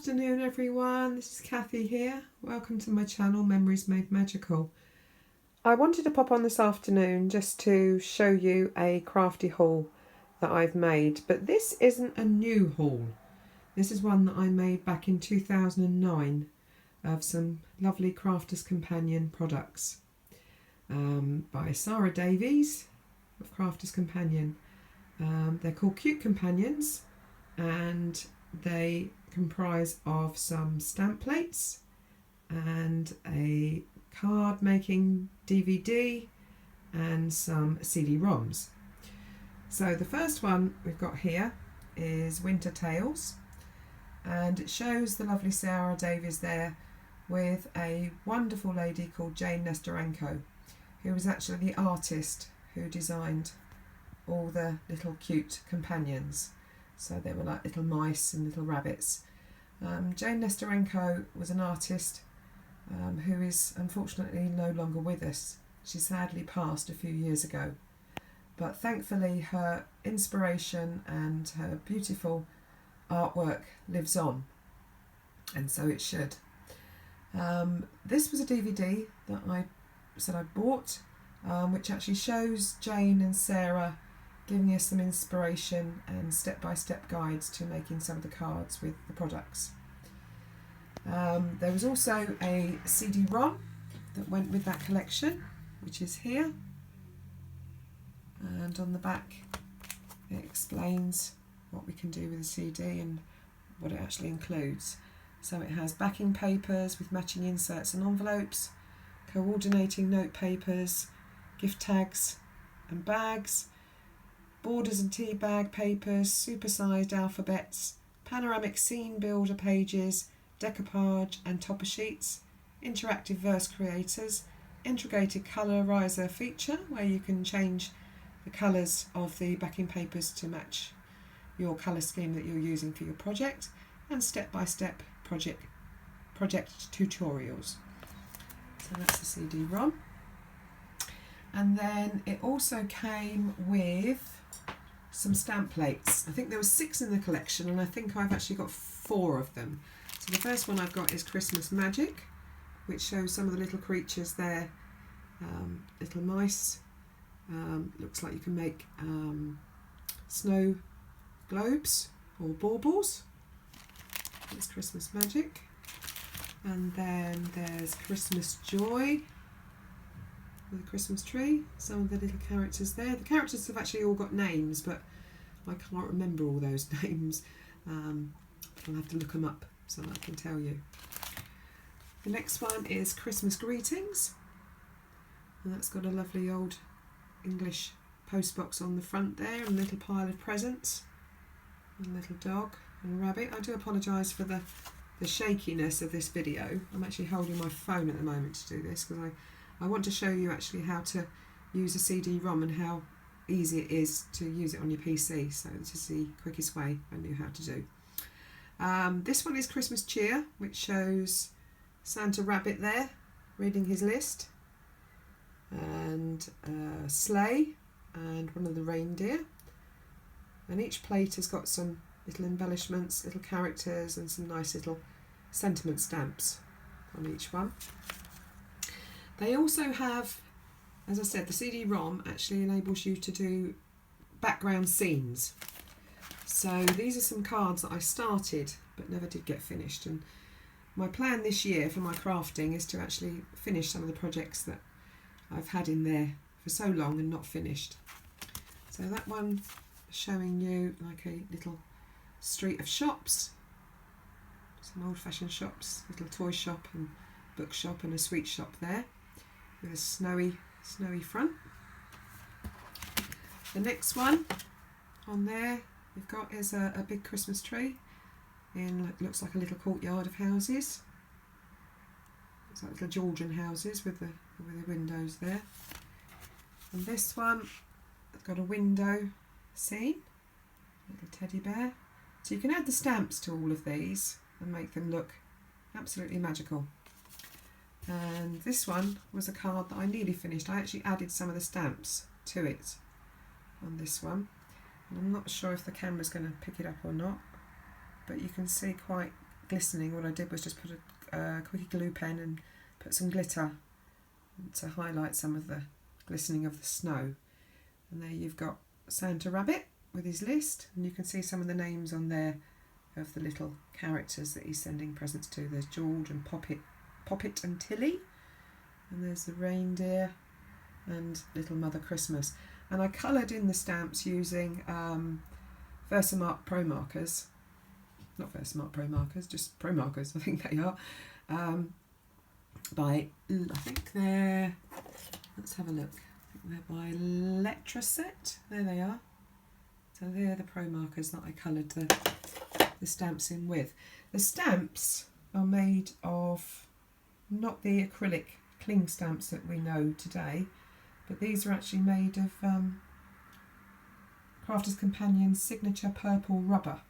afternoon everyone, this is Cathy here. Welcome to my channel Memories Made Magical. I wanted to pop on this afternoon just to show you a crafty haul that I've made, but this isn't a new haul. This is one that I made back in 2009 of some lovely Crafters Companion products by Sarah Davies of Crafters Companion. They're called Cute Companions and they comprise of some stamp plates and a card making DVD and some CD-ROMs. So the first one we've got here is Winter Tales, and it shows the lovely Sarah Davies there with a wonderful lady called Jane Nesterenko, who was actually the artist who designed all the little cute companions. So they were like little mice and little rabbits. Jane Nesterenko was an artist who is unfortunately no longer with us. She sadly passed a few years ago. But thankfully her inspiration and her beautiful artwork lives on. And so it should. This was a DVD that I bought, which actually shows Jane and Sarah giving us some inspiration and step-by-step guides to making some of the cards with the products. There was also a CD-ROM that went with that collection, which is here, and on the back it explains what we can do with a CD and what it actually includes. So it has backing papers with matching inserts and envelopes, coordinating note papers, gift tags and bags, borders and tea bag papers, supersized alphabets, panoramic scene builder pages, decoupage and topper sheets, interactive verse creators, integrated colorizer feature where you can change the colours of the backing papers to match your colour scheme that you're using for your project, and step-by-step project tutorials. So that's the CD-ROM. And then it also came with some stamp plates. I think there were 6 in the collection, and I think I've actually got 4 of them. So the first one I've got is Christmas Magic, which shows some of the little creatures there, little mice. Looks like you can make snow globes or baubles. That's Christmas Magic. And then there's Christmas Joy with a Christmas tree. Some of the little characters there. The characters have actually all got names, but I can't remember all those names. I'll have to look them up so I can tell you. The next one is Christmas Greetings, and that's got a lovely old English postbox on the front there, and a little pile of presents, and a little dog and a rabbit. I do apologise for the shakiness of this video. I'm actually holding my phone at the moment to do this because I want to show you actually how to use a CD-ROM and how easy it is to use it on your PC. So this is the quickest way I knew how to do. This one is Christmas Cheer, which shows Santa Rabbit there reading his list, and a sleigh and one of the reindeer. And each plate has got some little embellishments, little characters and some nice little sentiment stamps on each one. They also have, as I said, the CD-ROM actually enables you to do background scenes. So these are some cards that I started but never did get finished, and my plan this year for my crafting is to actually finish some of the projects that I've had in there for so long and not finished. So that one is showing you like a little street of shops, some old-fashioned shops, little toy shop and bookshop and a sweet shop there with a snowy front. The next one on there we've got is a big Christmas tree in, looks like a little courtyard of houses. It's like little Georgian houses with the windows there. And this one has got a window scene, little teddy bear. So you can add the stamps to all of these and make them look absolutely magical. And this one was a card that I nearly finished. I actually added some of the stamps to it on this one. And I'm not sure if the camera's going to pick it up or not, but you can see quite glistening, what I did was just put a quickie glue pen and put some glitter to highlight some of the glistening of the snow. And there you've got Santa Rabbit with his list, and you can see some of the names on there of the little characters that he's sending presents to. There's George and Poppet and Tilly, and there's the reindeer and Little Mother Christmas. And I coloured in the stamps using Versamark Pro markers, not Versamark Pro markers, just Pro markers, I think they are, I think they're, let's have a look, I think they're by Letraset, there they are. So they're the Pro markers that I coloured the stamps in with. The stamps are made of not the acrylic cling stamps that we know today, but these are actually made of Crafter's Companion's signature purple rubber.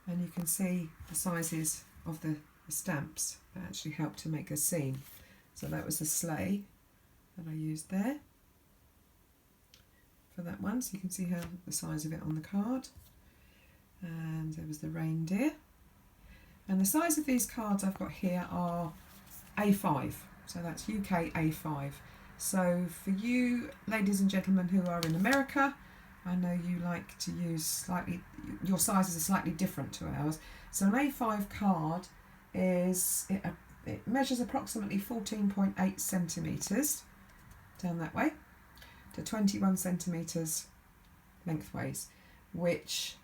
And you can see the sizes of the stamps that actually help to make a scene. So that was the sleigh that I used there for that one, so you can see how the size of it on the card. And there was the reindeer. And the size of these cards I've got here are A5, so that's UK A5. So for you ladies and gentlemen who are in America, I know you like to use your sizes are slightly different to ours. So an A5 card is, it measures approximately 14.8 centimetres down that way to 21 centimetres lengthways, which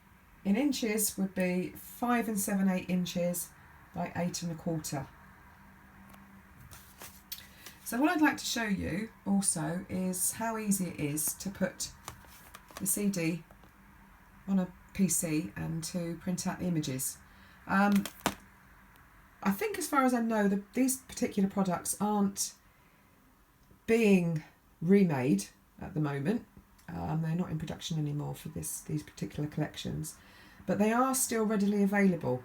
in inches would be 5 7/8 inches by 8 1/4. So what I'd like to show you also is how easy it is to put the CD on a PC and to print out the images. I think, as far as I know, these particular products aren't being remade at the moment. They're not in production anymore for these particular collections, but they are still readily available.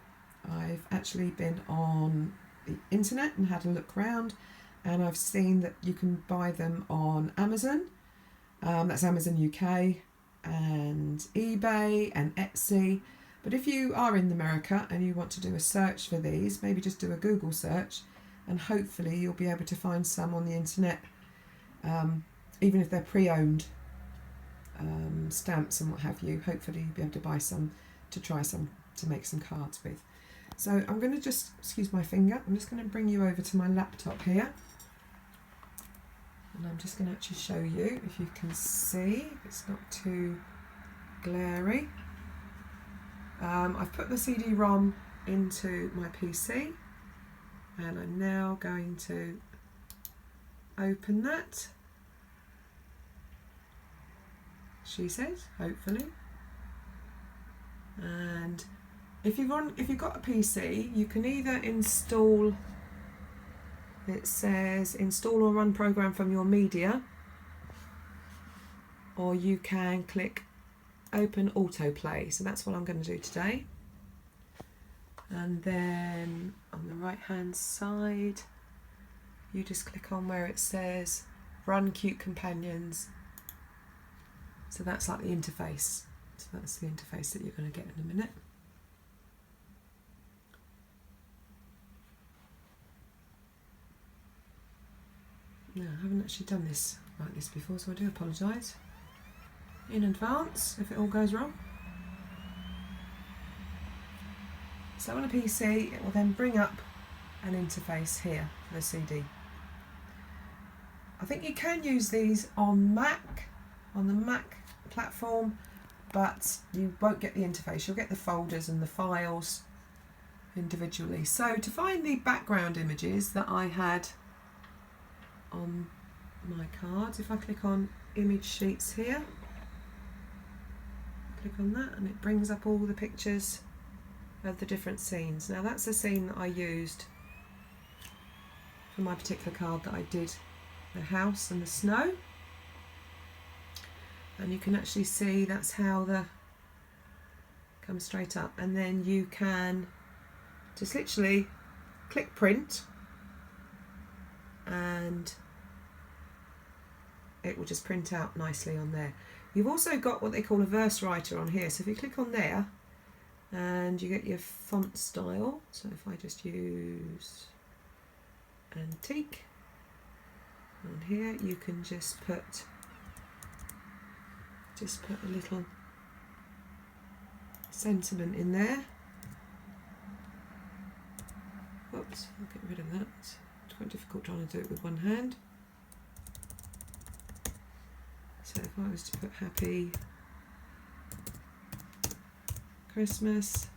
I've actually been on the internet and had a look around, and I've seen that you can buy them on Amazon, that's Amazon UK, and eBay and Etsy. But if you are in America and you want to do a search for these, maybe just do a Google search, and hopefully you'll be able to find some on the internet, even if they're pre-owned stamps and what have you. Hopefully you'll be able to buy some to try some to make some cards with. So I'm going to just, excuse my finger, I'm just going to bring you over to my laptop here, and I'm just going to actually show you, if you can see, if it's not too glary. I've put the CD-ROM into my PC, and I'm now going to open that, she says, hopefully. And if you've got a PC, you can either install, it says install or run program from your media, or you can click open autoplay. So that's what I'm going to do today. And then on the right hand side, you just click on where it says run cute companions. So that's like the interface. So that's the interface that you're going to get in a minute. No, I haven't actually done this like this before, so I do apologise in advance if it all goes wrong. So on a PC, it will then bring up an interface here for the CD. I think you can use these on Mac, on the Mac platform, but you won't get the interface. You'll get the folders and the files individually. So to find the background images that I had on my cards, if I click on image sheets here, click on that, and it brings up all the pictures of the different scenes. Now that's the scene that I used for my particular card that I did, the house and the snow. And you can actually see that's how the comes straight up, and then you can just literally click print and it will just print out nicely on there. You've also got what they call a verse writer on here, so if you click on there, and you get your font style. So if I just use Antique on here, you can just put a little sentiment in there. Oops, I'll get rid of that. It's quite difficult trying to do it with one hand. So if I was to put Happy Christmas,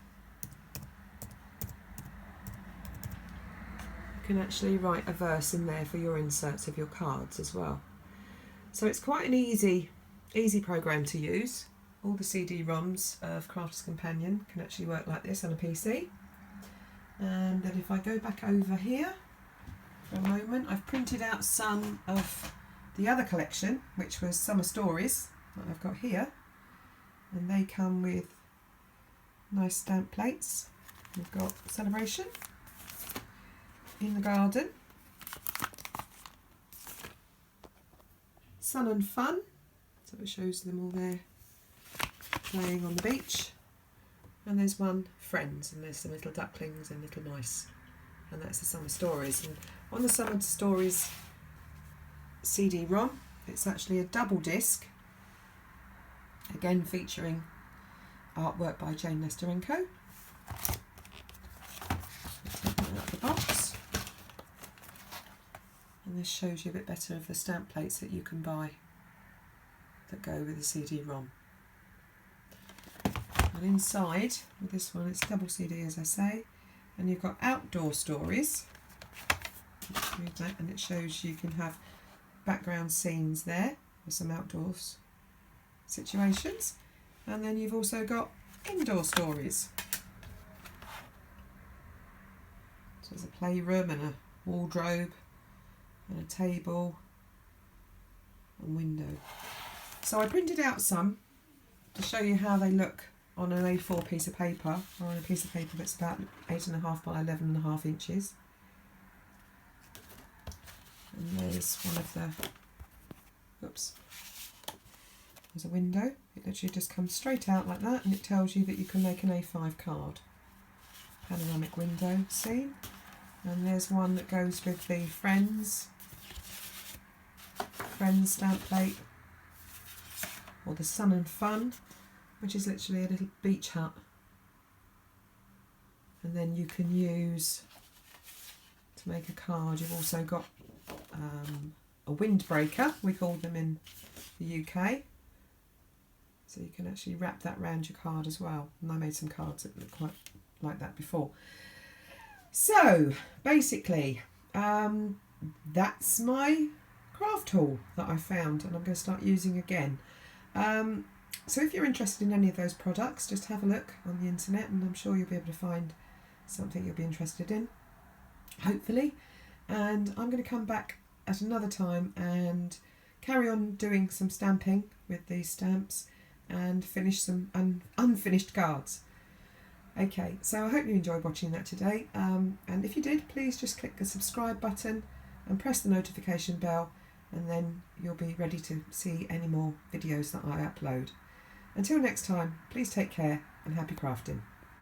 you can actually write a verse in there for your inserts of your cards as well. So it's quite an easy program to use. All the CD-ROMs of Crafter's Companion can actually work like this on a PC. And then if I go back over here for a moment, I've printed out some of the other collection, which was Summer Stories that I've got here, and they come with nice stamp plates. We've got Celebration, In the Garden, Sun and Fun, so it shows them all there playing on the beach, and there's one Friends, and there's some little ducklings and little mice, and that's the Summer Stories. And on the Summer Stories CD-ROM, it's actually a double disc, again featuring artwork by Jane Nesterenko. Take that out of the box, and this shows you a bit better of the stamp plates that you can buy that go with the CD-ROM. And inside, with this one, it's double CD as I say, and you've got Outdoor Stories, and it shows you can have background scenes there with some outdoors situations, and then you've also got Indoor Stories. So there's a playroom and a wardrobe and a table and window. So I printed out some to show you how they look on an A4 piece of paper, or on a piece of paper that's about 8.5 by 11.5 inches. And there's one of the, oops, there's a window. It literally just comes straight out like that, and it tells you that you can make an A5 card. Panoramic window scene. And there's one that goes with the Friends stamp plate, or the Sun and Fun, which is literally a little beach hut. And then you can use, to make a card, you've also got a windbreaker, we call them in the UK. So you can actually wrap that around your card as well. And I made some cards that look quite like that before. So basically, that's my craft haul that I found, and I'm going to start using again. So if you're interested in any of those products, just have a look on the internet, and I'm sure you'll be able to find something you'll be interested in, hopefully. And I'm going to come back at another time and carry on doing some stamping with these stamps and finish some unfinished cards. Okay, so I hope you enjoyed watching that today, and if you did, please just click the subscribe button and press the notification bell, and then you'll be ready to see any more videos that I upload. Until next time, please take care and happy crafting.